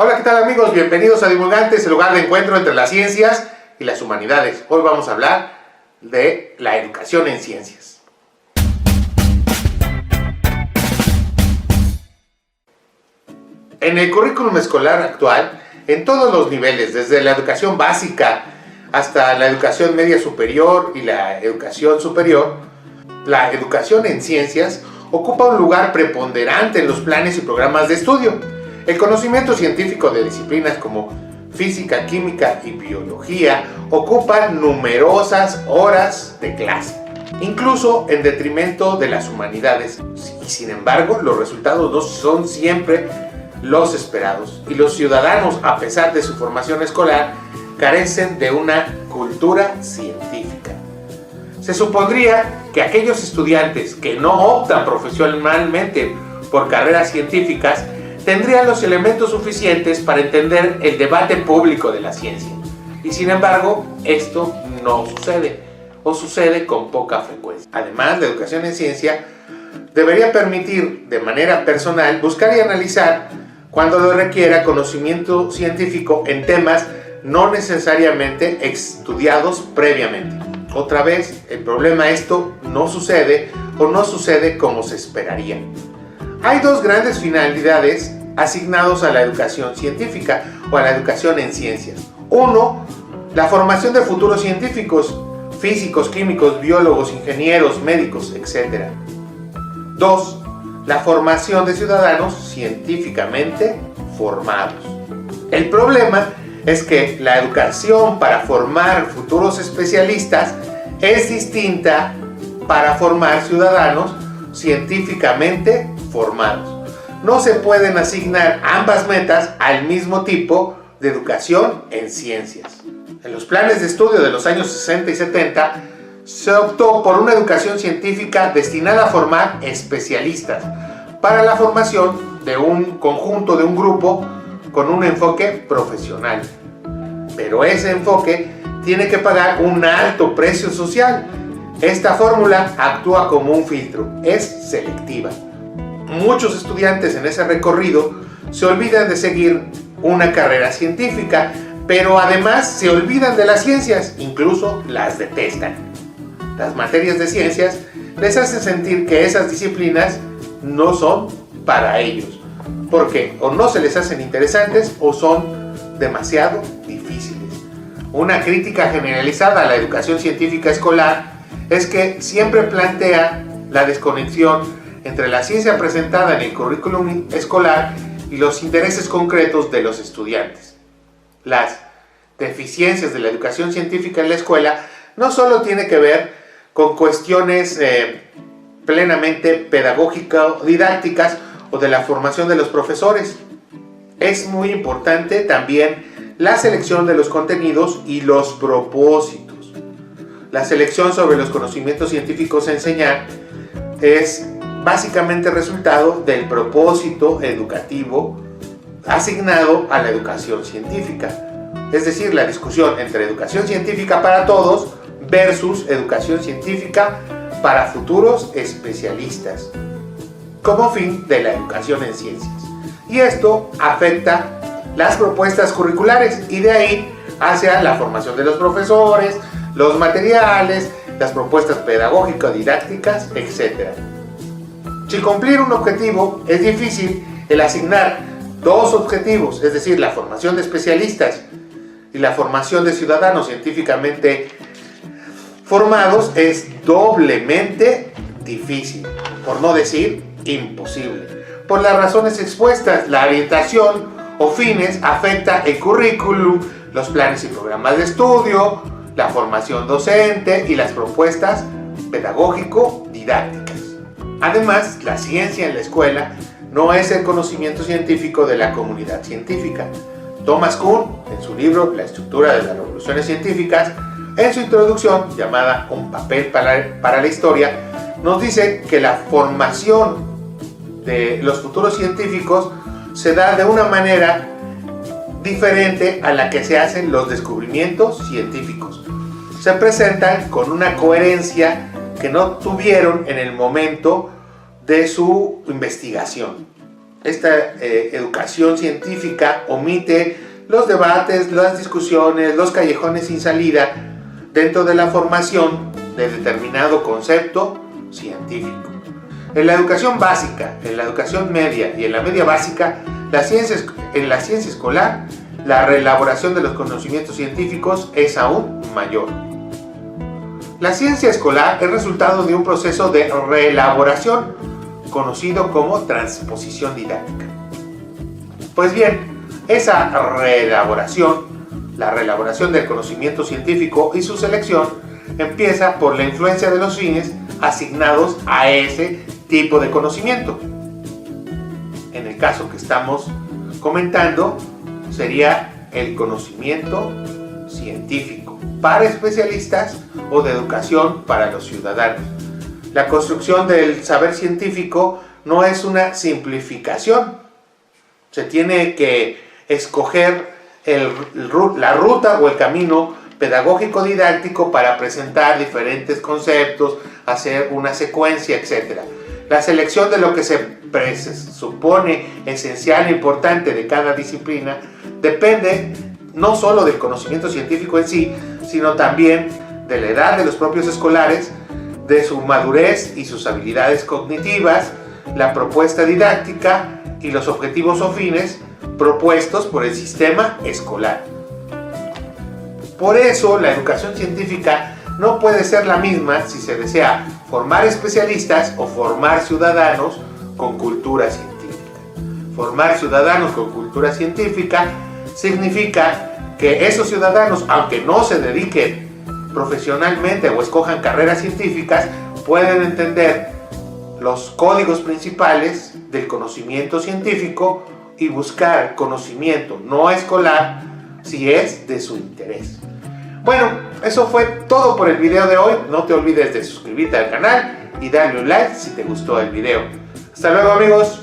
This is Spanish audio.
Hola, ¿qué tal amigos? Bienvenidos a Divulgantes, el lugar de encuentro entre las ciencias y las humanidades. Hoy vamos a hablar de la educación en ciencias. En el currículum escolar actual, en todos los niveles, desde la educación básica hasta la educación media superior y la educación superior, la educación en ciencias ocupa un lugar preponderante en los planes y programas de estudio. El conocimiento científico de disciplinas como física, química y biología ocupan numerosas horas de clase, incluso en detrimento de las humanidades. Y sin embargo, los resultados no son siempre los esperados, y los ciudadanos, a pesar de su formación escolar, carecen de una cultura científica. Se supondría que aquellos estudiantes que no optan profesionalmente por carreras científicas tendrían los elementos suficientes para entender el debate público de la ciencia. Y sin embargo, esto no sucede, o sucede con poca frecuencia. Además, la educación en ciencia debería permitir, de manera personal, buscar y analizar cuando lo requiera conocimiento científico en temas no necesariamente estudiados previamente. Otra vez, el problema esto no sucede o no sucede como se esperaría. Hay dos grandes finalidades asignados a la educación científica o a la educación en ciencias. Uno, la formación de futuros científicos, físicos, químicos, biólogos, ingenieros, médicos, etc. Dos, la formación de ciudadanos científicamente formados. El problema es que la educación para formar futuros especialistas es distinta para formar ciudadanos científicamente formados. No se pueden asignar ambas metas al mismo tipo de educación en ciencias. En los planes de estudio de los años 60 y 70 se optó por una educación científica destinada a formar especialistas para la formación de un conjunto, de un grupo con un enfoque profesional. Pero ese enfoque tiene que pagar un alto precio social. Esta fórmula actúa como un filtro, es selectiva. Muchos estudiantes en ese recorrido se olvidan de seguir una carrera científica, pero además se olvidan de las ciencias, incluso las detestan. Las materias de ciencias les hacen sentir que esas disciplinas no son para ellos, porque o no se les hacen interesantes o son demasiado difíciles. Una crítica generalizada a la educación científica escolar es que siempre plantea la desconexión entre la ciencia presentada en el currículum escolar y los intereses concretos de los estudiantes. Las deficiencias de la educación científica en la escuela no solo tienen que ver con cuestiones plenamente pedagógico-didácticas o de la formación de los profesores. Es muy importante también la selección de los contenidos y los propósitos. La selección sobre los conocimientos científicos a enseñar es básicamente resultado del propósito educativo asignado a la educación científica. Es decir, la discusión entre educación científica para todos versus educación científica para futuros especialistas, como fin de la educación en ciencias. Y esto afecta las propuestas curriculares y de ahí hacia la formación de los profesores, los materiales, las propuestas pedagógicas, didácticas, etc. Si cumplir un objetivo es difícil, el asignar dos objetivos, es decir, la formación de especialistas y la formación de ciudadanos científicamente formados, es doblemente difícil, por no decir imposible. Por las razones expuestas, la orientación o fines afecta el currículum, los planes y programas de estudio, la formación docente y las propuestas pedagógico-didácticas. Además, la ciencia en la escuela no es el conocimiento científico de la comunidad científica. Thomas Kuhn, en su libro La estructura de las revoluciones científicas, en su introducción llamada Un papel para la historia, nos dice que la formación de los futuros científicos se da de una manera diferente a la que se hacen los descubrimientos científicos. Se presentan con una coherencia que no tuvieron en el momento de su investigación. Esta educación científica omite los debates, las discusiones, los callejones sin salida dentro de la formación de determinado concepto científico. En la educación básica, en la educación media y en la media básica, en la ciencia escolar, la reelaboración de los conocimientos científicos es aún mayor. La ciencia escolar es resultado de un proceso de reelaboración conocido como transposición didáctica. Pues bien, esa reelaboración, la reelaboración del conocimiento científico y su selección, empieza por la influencia de los fines asignados a ese tipo de conocimiento. En el caso que estamos comentando, sería el conocimiento científico para especialistas o de educación para los ciudadanos. La construcción del saber científico no es una simplificación. Se tiene que escoger la ruta o el camino pedagógico didáctico para presentar diferentes conceptos, hacer una secuencia, etc. La selección de lo que se supone esencial e importante de cada disciplina depende no solo del conocimiento científico en sí, sino también de la edad de los propios escolares, de su madurez y sus habilidades cognitivas, la propuesta didáctica y los objetivos o fines propuestos por el sistema escolar. Por eso, la educación científica no puede ser la misma si se desea formar especialistas o formar ciudadanos con cultura científica. Formar ciudadanos con cultura científica significa que esos ciudadanos, aunque no se dediquen profesionalmente o escojan carreras científicas, pueden entender los códigos principales del conocimiento científico y buscar conocimiento no escolar si es de su interés. Bueno, eso fue todo por el video de hoy. No te olvides de suscribirte al canal y darle un like si te gustó el video. Hasta luego, amigos.